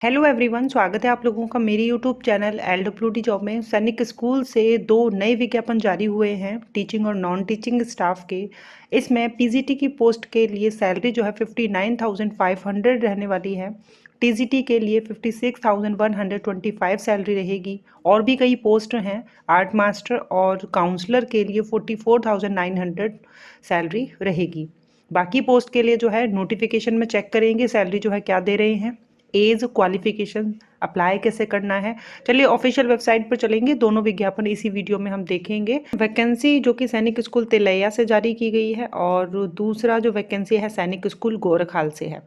Hello everyone, स्वागत है आप लोगों का मेरी यूट्यूब चैनल LWD जॉब में। सैनिक स्कूल से 2 नए विज्ञापन जारी हुए हैं टीचिंग और नॉन टीचिंग स्टाफ के। इसमें पीजीटी की पोस्ट के लिए सैलरी जो है 59,500 रहने वाली है। टीजीटी के लिए 56,125 सैलरी रहेगी। और भी कई पोस्ट हैं। आर्ट मास्टर और काउंसलर के लिए 44,900 सैलरी रहेगी। बाकी पोस्ट के लिए जो है नोटिफिकेशन में चेक करेंगे सैलरी जो है क्या दे रहे हैं, एज, क्वालिफिकेशन, अप्लाई कैसे करना है। चलिए ऑफिशियल वेबसाइट पर चलेंगे। दोनों विज्ञापन इसी वीडियो में हम देखेंगे। वैकेंसी जो कि सैनिक स्कूल तिलैया से जारी की गई है और दूसरा जो वैकेंसी है सैनिक स्कूल गोरखहाल से है।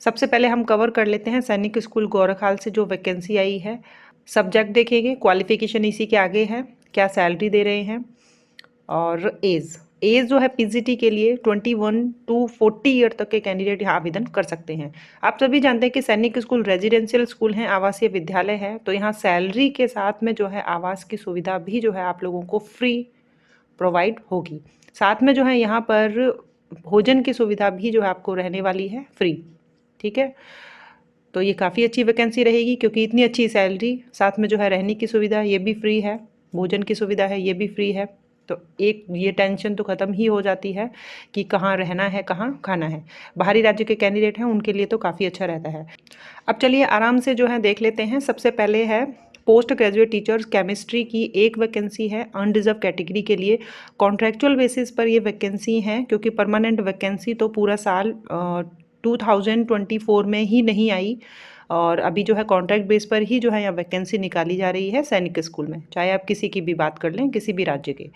सबसे पहले हम कवर कर लेते हैं सैनिक स्कूल गोरखहाल से जो वैकेंसी आई है। सब्जेक्ट देखेंगे, क्वालिफिकेशन इसी के आगे है, क्या सैलरी दे रहे हैं और एज जो है पीजीटी के लिए 21 टू 40 ईयर तक के कैंडिडेट यहाँ आवेदन कर सकते हैं। आप सभी जानते हैं कि सैनिक स्कूल रेजिडेंशियल स्कूल हैं, आवासीय विद्यालय है, तो यहाँ सैलरी के साथ में जो है आवास की सुविधा भी जो है आप लोगों को फ्री प्रोवाइड होगी। साथ में जो है यहाँ पर भोजन की सुविधा भी जो है आपको रहने वाली है फ्री। ठीक है, तो ये काफ़ी अच्छी वैकेंसी रहेगी क्योंकि इतनी अच्छी सैलरी, साथ में जो है रहने की सुविधा ये भी फ्री है, भोजन की सुविधा है ये भी फ्री है। तो एक ये टेंशन तो ख़त्म ही हो जाती है कि कहाँ रहना है, कहाँ खाना है। बाहरी राज्य के कैंडिडेट हैं उनके लिए तो काफ़ी अच्छा रहता है। अब चलिए आराम से जो है देख लेते हैं। सबसे पहले है पोस्ट ग्रेजुएट टीचर्स केमिस्ट्री की एक वैकेंसी है अनरिजर्व कैटेगरी के लिए। कॉन्ट्रैक्चुअल बेसिस पर ये वैकेंसी है क्योंकि परमानेंट वैकेंसी तो पूरा साल 2024 में ही नहीं आई और अभी जो है कॉन्ट्रैक्ट बेस पर ही जो है यहाँ वैकेंसी निकाली जा रही है सैनिक स्कूल में, चाहे आप किसी की भी बात कर लें, किसी भी राज्य के।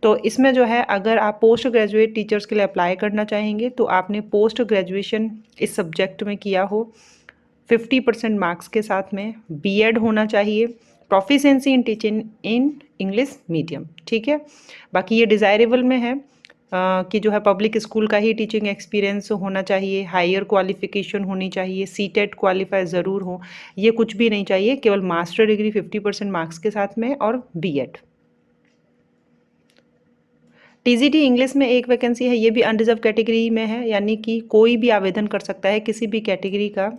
तो इसमें जो है अगर आप पोस्ट ग्रेजुएट टीचर्स के लिए अप्लाई करना चाहेंगे तो आपने पोस्ट ग्रेजुएशन इस सब्जेक्ट में किया हो, 50% मार्क्स के साथ में बीएड होना चाहिए, proficiency in teaching in English medium. ठीक है, बाकी ये डिज़ायरेबल में है कि जो है पब्लिक स्कूल का ही टीचिंग एक्सपीरियंस होना चाहिए, हायर क्वालिफिकेशन होनी चाहिए, सीटेट क्वालिफाई ज़रूर हो, ये कुछ भी नहीं चाहिए, केवल मास्टर डिग्री 50% मार्क्स के साथ में और बीएड। टीजीटी इंग्लिश में एक वैकेंसी है, ये भी अनरिजर्व कैटेगरी में है, यानी कि कोई भी आवेदन कर सकता है किसी भी कैटेगरी का।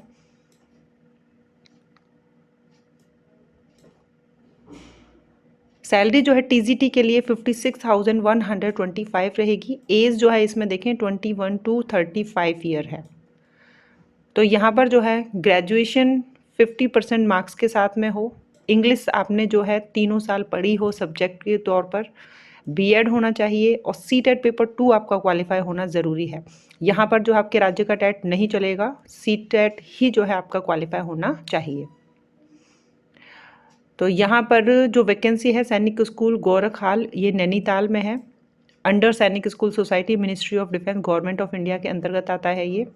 सैलरी जो है टीजीटी के लिए 56,125 रहेगी। एज जो है इसमें देखें 21 टू 35 ईयर है। तो यहाँ पर जो है ग्रेजुएशन 50% मार्क्स के साथ में हो, इंग्लिश आपने जो है तीनों साल पढ़ी हो सब्जेक्ट के तौर पर, बीएड होना चाहिए और सीटेट पेपर 2 आपका क्वालिफाई होना ज़रूरी है। यहाँ पर जो आपके राज्य का टेट नहीं चलेगा, सीटेट ही जो है आपका क्वालिफाई होना चाहिए। तो यहाँ पर जो वैकेंसी है सैनिक स्कूल गोरखहाल, ये नैनीताल में है, अंडर सैनिक school society, ministry of defence, government of India के अंतर्गत आता है ये।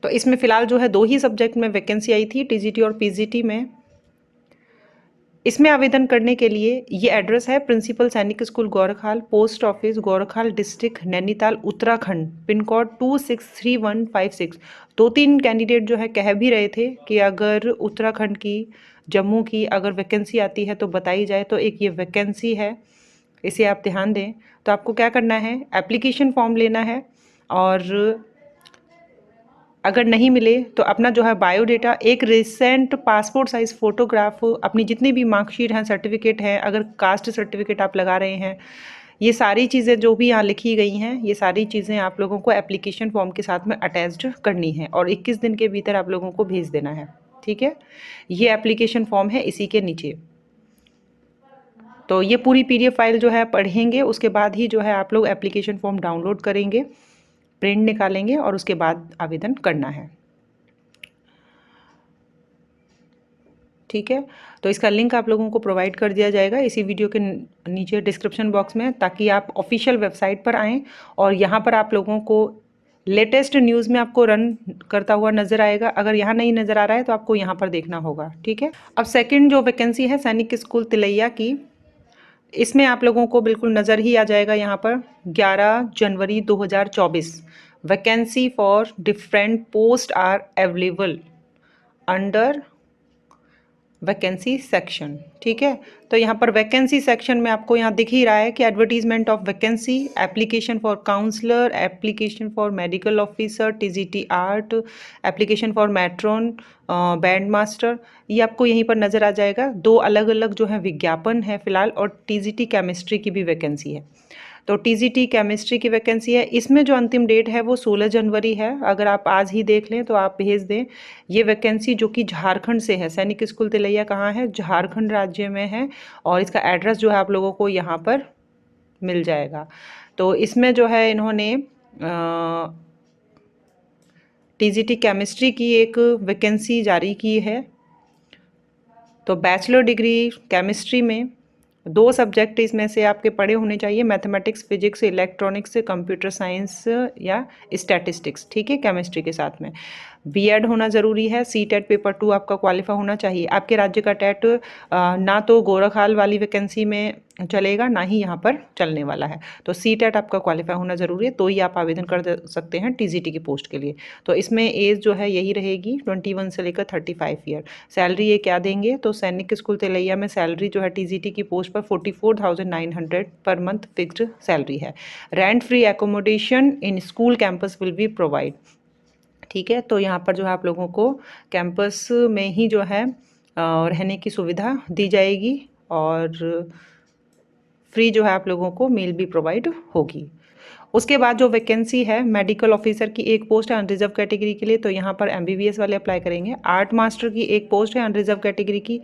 तो इसमें फ़िलहाल जो है 2 ही सब्जेक्ट में वैकेंसी आई थी, टीजीटी और पीजीटी में। इसमें आवेदन करने के लिए ये एड्रेस है principal Sainik school Ghorakhal, post office Ghorakhal district, Nainital, Uttarakhand, pin code 263156। 2-3 candidate जो है कह भी रहे थे कि अगर उत्तराखंड की, जम्मू की अगर वैकेंसी आती है तो बताई जाए, तो एक ये वैकेंसी है, इसे आप ध्यान दें। तो आपको क्या करना है, एप्लीकेशन फॉर्म लेना है और अगर नहीं मिले तो अपना जो है बायोडेटा, एक रिसेंट पासपोर्ट साइज़ फ़ोटोग्राफ, अपनी जितनी भी मार्कशीट हैं, सर्टिफिकेट हैं, अगर कास्ट सर्टिफिकेट आप लगा रहे हैं, ये सारी चीज़ें जो भी यहाँ लिखी गई हैं, ये सारी चीज़ें आप लोगों को एप्लीकेशन फॉर्म के साथ में अटैच्ड करनी है और 21 दिन के भीतर आप लोगों को भेज देना है। ठीक है, ये एप्लीकेशन फॉर्म है इसी के नीचे। तो ये पूरी पीडीएफ फाइल जो है पढ़ेंगे, उसके बाद ही जो है आप लोग एप्लीकेशन फॉर्म डाउनलोड करेंगे, प्रिंट निकालेंगे और उसके बाद आवेदन करना है। ठीक है, तो इसका लिंक आप लोगों को प्रोवाइड कर दिया जाएगा इसी वीडियो के नीचे डिस्क्रिप्शन बॉक्स में, ताकि आप ऑफिशियल वेबसाइट पर आएँ और यहाँ पर आप लोगों को लेटेस्ट न्यूज़ में आपको रन करता हुआ नज़र आएगा। अगर यहाँ नहीं नज़र आ रहा है तो आपको यहाँ पर देखना होगा। ठीक है, अब सेकंड जो वैकेंसी है सैनिक स्कूल तिलैया की, इसमें आप लोगों को बिल्कुल नज़र ही आ जाएगा यहाँ पर 11 जनवरी 2024। Vacancy for different post are available under vacancy section, ठीक है। तो यहाँ पर वैकेंसी सेक्शन में आपको यहाँ दिख ही रहा है कि advertisement of vacancy, application for counsellor, application for medical officer, TGT art, application for matron, band master, ये आपको यहीं पर नज़र आ जाएगा। दो अलग अलग जो है विज्ञापन है फिलहाल, और टीजीटी केमिस्ट्री की भी वैकेंसी है। तो टीजीटी केमिस्ट्री की वैकेंसी है, इसमें जो अंतिम डेट है वो 16 जनवरी है। अगर आप आज ही देख लें तो आप भेज दें। ये वैकेंसी जो कि झारखंड से है, सैनिक स्कूल तिलैया कहाँ है, झारखंड राज्य में है, और इसका एड्रेस जो है आप लोगों को यहाँ पर मिल जाएगा। तो इसमें जो है इन्होंने टीजीटी केमिस्ट्री की एक वैकेंसी जारी की है। तो बैचलर डिग्री केमिस्ट्री में 2 सब्जेक्ट इसमें से आपके पढ़े होने चाहिए, mathematics, physics, electronics, computer science या स्टैटिस्टिक्स, ठीक है, केमिस्ट्री के साथ में। बीएड होना ज़रूरी है। सीटेट पेपर 2 आपका क्वालिफाई होना चाहिए। आपके राज्य का टेट ना तो गोरखहाल वाली वैकेंसी में चलेगा, ना ही यहाँ पर चलने वाला है। तो सीटेट आपका क्वालिफाई होना ज़रूरी है, तो ही आप आवेदन कर सकते हैं टीजीटी की पोस्ट के लिए। तो इसमें एज जो है यही रहेगी 21 से लेकर 35 ईयर। सैलरी ये क्या देंगे, तो सैनिक स्कूल तिलैया में सैलरी जो है टीजीटी की पोस्ट पर 44,900 पर मंथ फिक्स्ड सैलरी है। Rent free accommodation in school campus will be provide, ठीक है। तो यहाँ पर जो है आप लोगों को कैंपस में ही जो है रहने की सुविधा दी जाएगी, और फ्री जो है आप लोगों को मील भी प्रोवाइड होगी। उसके बाद जो वैकेंसी है, मेडिकल ऑफिसर की एक पोस्ट है अनरिजर्व कैटेगरी के लिए, तो यहाँ पर एमबीबीएस वाले अप्लाई करेंगे। आर्ट मास्टर की एक पोस्ट है अनरिजर्व कैटेगरी की,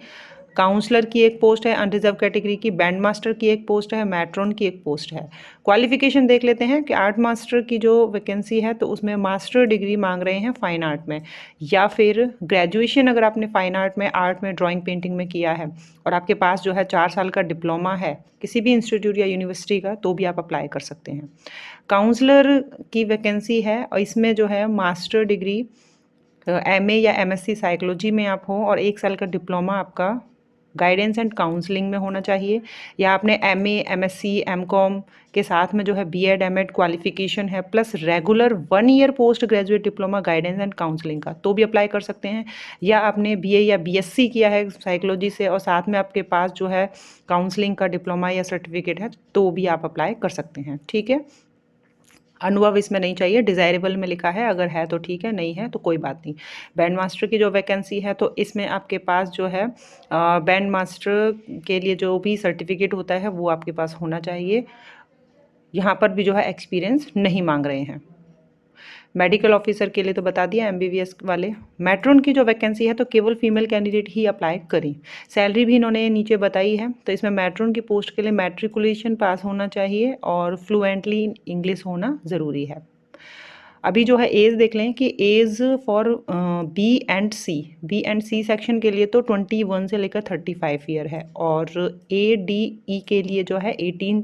काउंसलर की एक पोस्ट है अनरिजर्व कैटेगरी की, बैंड मास्टर की एक पोस्ट है, मैट्रॉन की एक पोस्ट है। क्वालिफिकेशन देख लेते हैं कि आर्ट मास्टर की जो वैकेंसी है तो उसमें मास्टर डिग्री मांग रहे हैं फाइन आर्ट में, या फिर ग्रेजुएशन अगर आपने फाइन आर्ट में ड्राइंग पेंटिंग में किया है और आपके पास जो है 4 साल का डिप्लोमा है किसी भी इंस्टीट्यूट या यूनिवर्सिटी का, तो भी आप अप्लाई कर सकते हैं। काउंसलर की वैकेंसी है, और इसमें जो है मास्टर डिग्री एमए या एमएससी साइकोलॉजी में आप हो, और 1 साल का डिप्लोमा आपका गाइडेंस एंड काउंसलिंग में होना चाहिए, या आपने एमए, एमएससी, एमकॉम के साथ में जो है बीएड, एमएड क्वालिफिकेशन है, plus regular 1 year post graduate diploma guidance and counselling का, तो भी अप्लाई कर सकते हैं। या आपने बीए या बीएससी किया है साइकोलॉजी से, और साथ में आपके पास जो है काउंसलिंग का डिप्लोमा या सर्टिफिकेट है, तो भी आप अप्लाई कर सकते हैं, ठीक है। अनुभव इसमें नहीं चाहिए, डिज़ायरेबल में लिखा है, अगर है तो ठीक है, नहीं है तो कोई बात नहीं। बैंड मास्टर की जो वैकेंसी है तो इसमें आपके पास जो है बैंड मास्टर के लिए जो भी सर्टिफिकेट होता है वो आपके पास होना चाहिए। यहाँ पर भी जो है एक्सपीरियंस नहीं मांग रहे हैं। मेडिकल ऑफिसर के लिए तो बता दिया, एमबीबीएस वाले। मैट्रॉन की जो वैकेंसी है तो केवल फीमेल कैंडिडेट ही अप्लाई करें। सैलरी भी इन्होंने नीचे बताई है। तो इसमें मैट्रॉन की पोस्ट के लिए मैट्रिकुलेशन पास होना चाहिए और फ्लुएंटली इंग्लिश होना ज़रूरी है। अभी जो है एज देख लें कि age for B and C section के लिए तो 21 से लेकर 35 ईयर है, और ADE के लिए जो है 18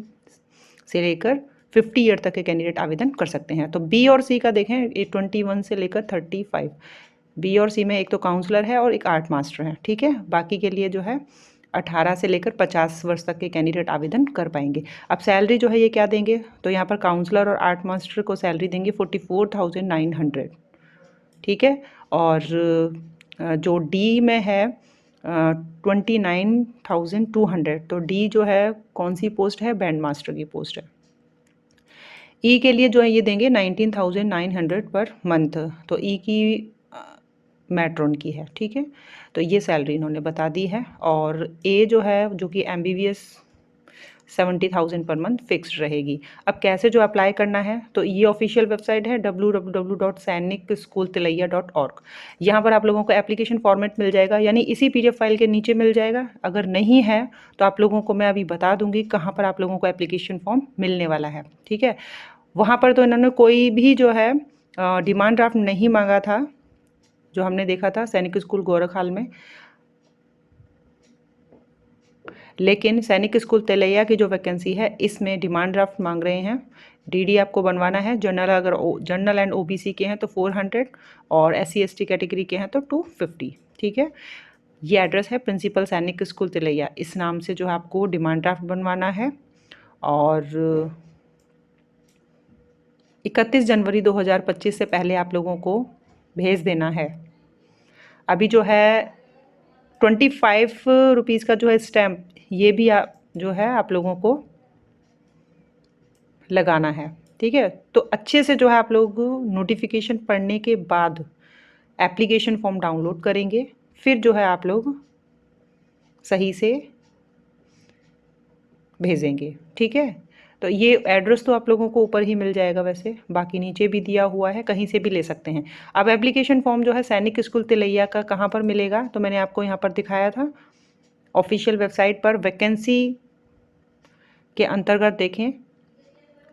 से लेकर 50 ईयर तक के कैंडिडेट आवेदन कर सकते हैं। तो बी और सी का देखें, 21 से लेकर 35। बी और सी में एक तो काउंसलर है और एक आर्ट मास्टर है, ठीक है। बाकी के लिए जो है 18 से लेकर 50 वर्ष तक के कैंडिडेट आवेदन कर पाएंगे। अब सैलरी जो है ये क्या देंगे, तो यहाँ पर काउंसलर और आर्ट मास्टर को सैलरी देंगे 44,900, ठीक है। और जो डी में है 29,200, तो डी जो है कौन सी पोस्ट है, बैंड मास्टर की पोस्ट है। ई के लिए जो है ये देंगे 19,900 पर मंथ, तो ई की मैट्रॉन की है, ठीक है। तो ये सैलरी इन्होंने बता दी है। और ए जो है जो कि एमबीबीएस 70,000 पर मंथ फिक्स्ड रहेगी। अब कैसे जो अप्लाई करना है, तो ये ऑफिशियल वेबसाइट है www.sainikschooltilaiya.org। यहाँ पर आप लोगों को एप्लीकेशन फॉर्मेट मिल जाएगा, यानी इसी पीडीएफ फाइल के नीचे मिल जाएगा। अगर नहीं है तो आप लोगों को मैं अभी बता दूंगी कहाँ पर आप लोगों को एप्लीकेशन फॉर्म मिलने वाला है, ठीक है। वहाँ पर तो इन्होंने कोई भी जो है डिमांड ड्राफ्ट नहीं मांगा था, जो हमने देखा था सैनिक स्कूल गोरखहाल में। लेकिन सैनिक स्कूल तिलैया की जो वैकेंसी है इसमें डिमांड ड्राफ्ट मांग रहे हैं। डीडी आपको बनवाना है। जनरल एंड ओबीसी के हैं तो 400, और SC ST कैटेगरी के हैं तो 250, ठीक है। ये एड्रेस है प्रिंसिपल सैनिक स्कूल तिलैया, इस नाम से जो है आपको डिमांड ड्राफ्ट बनवाना है, और 31 जनवरी 2025 से पहले आप लोगों को भेज देना है। अभी जो है ₹25 का जो है स्टैम्प, ये भी जो है आप लोगों को लगाना है। ठीक है, तो अच्छे से जो है आप लोग नोटिफिकेशन पढ़ने के बाद एप्लीकेशन फॉर्म डाउनलोड करेंगे, फिर जो है आप लोग सही से भेजेंगे। ठीक है, तो ये एड्रेस तो आप लोगों को ऊपर ही मिल जाएगा, वैसे बाकी नीचे भी दिया हुआ है, कहीं से भी ले सकते हैं। अब एप्लीकेशन फॉर्म जो है सैनिक स्कूल तिलैया का कहाँ पर मिलेगा, तो मैंने आपको यहाँ पर दिखाया था ऑफिशियल वेबसाइट पर वैकेंसी के अंतर्गत। देखें,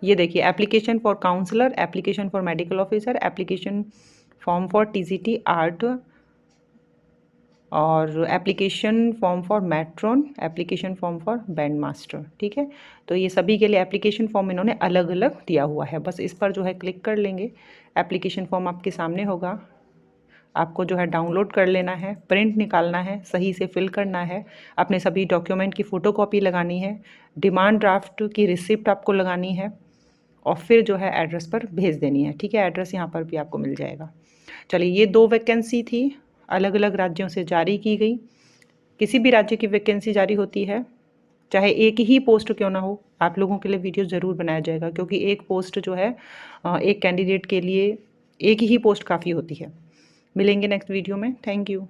ये देखिए, application for counsellor, application for medical officer, application form for TGT art, और application form for matron, application form for band master. ठीक है, तो ये सभी के लिए एप्लीकेशन फॉर्म इन्होंने अलग अलग दिया हुआ है। बस इस पर जो है क्लिक कर लेंगे, एप्लीकेशन फॉर्म आपके सामने होगा, आपको जो है डाउनलोड कर लेना है, प्रिंट निकालना है, सही से फिल करना है, अपने सभी डॉक्यूमेंट की फ़ोटोकॉपी लगानी है, डिमांड ड्राफ्ट की रिसिप्ट आपको लगानी है, और फिर जो है एड्रेस पर भेज देनी है। ठीक है, एड्रेस यहाँ पर भी आपको मिल जाएगा। चलिए, ये 2 वैकेंसी थी, अलग अलग राज्यों से जारी की गई। किसी भी राज्य की वैकेंसी जारी होती है, चाहे एक ही पोस्ट क्यों ना हो, आप लोगों के लिए वीडियो ज़रूर बनाया जाएगा, क्योंकि एक पोस्ट जो है एक कैंडिडेट के लिए एक ही पोस्ट काफ़ी होती है। मिलेंगे नेक्स्ट वीडियो में। Thank you.